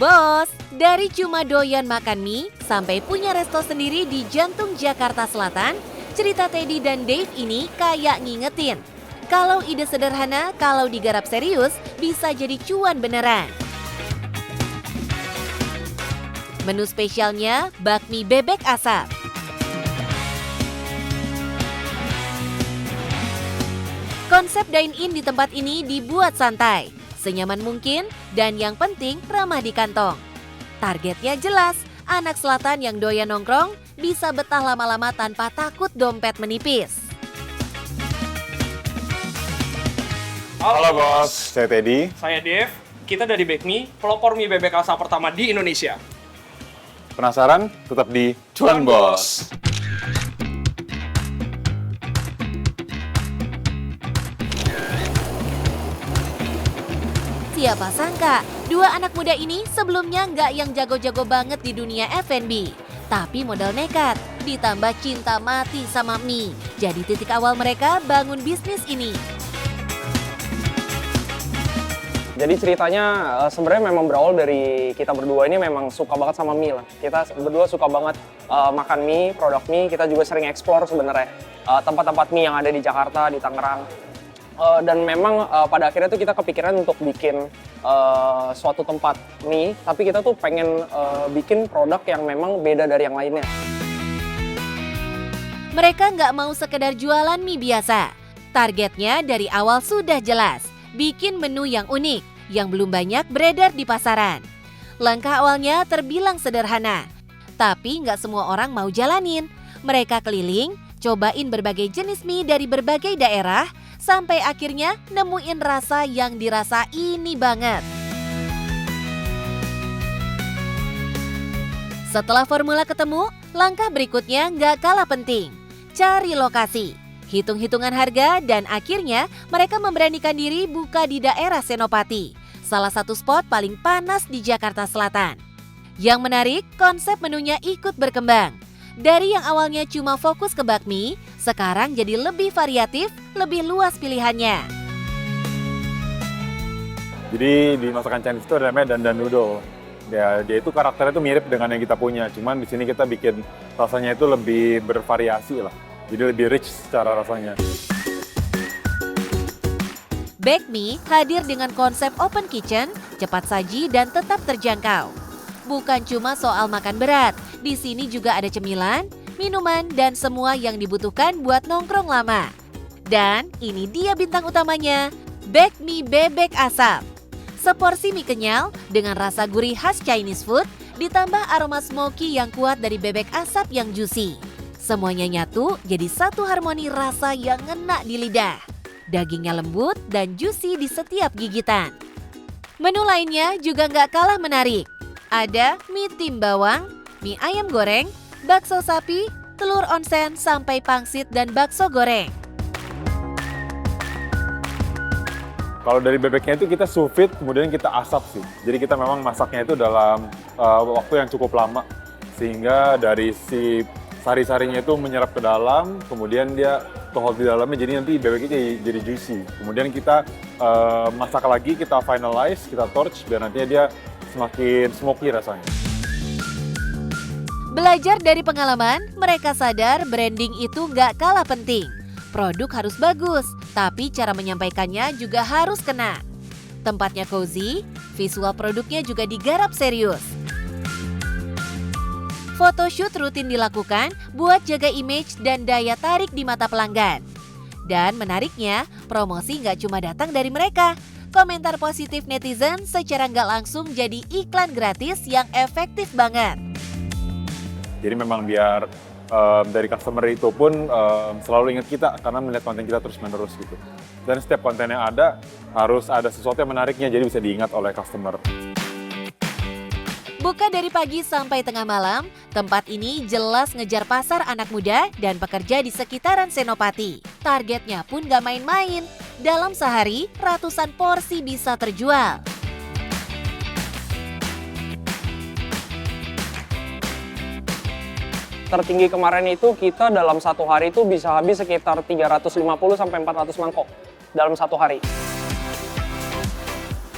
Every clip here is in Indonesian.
Bos, dari cuma doyan makan mie sampai punya resto sendiri di jantung Jakarta Selatan, cerita Teddy dan Dave ini kayak ngingetin. Kalau ide sederhana, kalau digarap serius, bisa jadi cuan beneran. Menu spesialnya bakmi bebek asap. Konsep dine-in di tempat ini dibuat santai, senyaman mungkin, dan yang penting ramah di kantong. Targetnya jelas, anak selatan yang doyan nongkrong bisa betah lama-lama tanpa takut dompet menipis. Halo bos, saya Teddy. Saya Dev, kita dari Bakmi, pelopor mie bebek asap pertama di Indonesia. Penasaran? Tetap di Cuan Bos. Siapa sangka, dua anak muda ini sebelumnya nggak yang jago-jago banget di dunia F&B. Tapi modal nekat, ditambah cinta mati sama mie. Jadi titik awal mereka bangun bisnis ini. Jadi ceritanya sebenarnya memang berawal dari kita berdua ini memang suka banget sama mie lah. Kita berdua suka banget makan mie, produk mie. Kita juga sering explore sebenarnya tempat-tempat mie yang ada di Jakarta, di Tangerang. Dan memang pada akhirnya tuh kita kepikiran untuk bikin suatu tempat mie, tapi kita tuh pengen bikin produk yang memang beda dari yang lainnya. Mereka nggak mau sekedar jualan mie biasa. Targetnya dari awal sudah jelas, bikin menu yang unik, yang belum banyak beredar di pasaran. Langkah awalnya terbilang sederhana, tapi nggak semua orang mau jalanin. Mereka keliling, cobain berbagai jenis mie dari berbagai daerah, sampai akhirnya nemuin rasa yang dirasa ini banget. Setelah formula ketemu, langkah berikutnya nggak kalah penting. Cari lokasi, hitung-hitungan harga, dan akhirnya mereka memberanikan diri buka di daerah Senopati, salah satu spot paling panas di Jakarta Selatan. Yang menarik, konsep menunya ikut berkembang. Dari yang awalnya cuma fokus ke bakmi, sekarang jadi lebih variatif, lebih luas pilihannya. Jadi di masakan Chinese itu ada namanya dandan noodle. Dia itu karakternya itu mirip dengan yang kita punya, cuman di sini kita bikin rasanya itu lebih bervariasi lah. Jadi lebih rich secara rasanya. Bakmi hadir dengan konsep open kitchen, cepat saji dan tetap terjangkau. Bukan cuma soal makan berat, di sini juga ada cemilan, minuman, dan semua yang dibutuhkan buat nongkrong lama. Dan ini dia bintang utamanya, bakmi bebek asap. Seporsi mie kenyal dengan rasa gurih khas Chinese food, ditambah aroma smoky yang kuat dari bebek asap yang juicy. Semuanya nyatu jadi satu harmoni rasa yang ngena di lidah. Dagingnya lembut dan juicy di setiap gigitan. Menu lainnya juga nggak kalah menarik. Ada mie tim bawang, mie ayam goreng, bakso sapi, telur onsen, sampai pangsit dan bakso goreng. Kalau dari bebeknya itu kita sous vide, kemudian kita asap sih. Jadi kita memang masaknya itu dalam waktu yang cukup lama. Sehingga dari si sari-sarinya itu menyerap ke dalam, kemudian dia tohol di dalamnya, jadi nanti bebeknya jadi juicy. Kemudian kita masak lagi, kita finalize, kita torch, biar nantinya dia semakin smoky rasanya. Belajar dari pengalaman, mereka sadar branding itu nggak kalah penting. Produk harus bagus, tapi cara menyampaikannya juga harus kena. Tempatnya cozy, visual produknya juga digarap serius. Photoshoot rutin dilakukan buat jaga image dan daya tarik di mata pelanggan. Dan menariknya, promosi nggak cuma datang dari mereka. Komentar positif netizen secara nggak langsung jadi iklan gratis yang efektif banget. Jadi memang biar dari customer itu pun selalu ingat kita karena melihat konten kita terus-menerus gitu. Dan setiap konten yang ada harus ada sesuatu yang menariknya, jadi bisa diingat oleh customer. Buka dari pagi sampai tengah malam, tempat ini jelas ngejar pasar anak muda dan pekerja di sekitaran Senopati. Targetnya pun gak main-main. Dalam sehari, ratusan porsi bisa terjual. Tertinggi kemarin itu kita dalam satu hari itu bisa habis sekitar 350 sampai 400 mangkok dalam satu hari.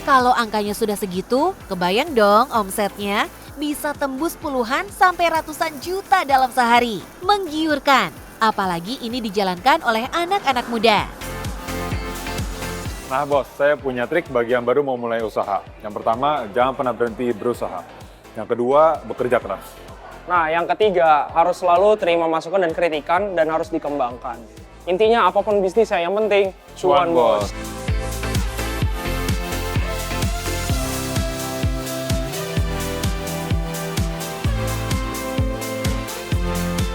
Kalau angkanya sudah segitu, kebayang dong omsetnya bisa tembus puluhan sampai ratusan juta dalam sehari. Menggiurkan, apalagi ini dijalankan oleh anak-anak muda. Nah bos, saya punya trik bagi yang baru mau mulai usaha. Yang pertama, jangan pernah berhenti berusaha. Yang kedua, bekerja keras. Nah, yang ketiga, harus selalu terima masukan dan kritikan dan harus dikembangkan. Intinya apapun bisnisnya, yang penting cuan bos.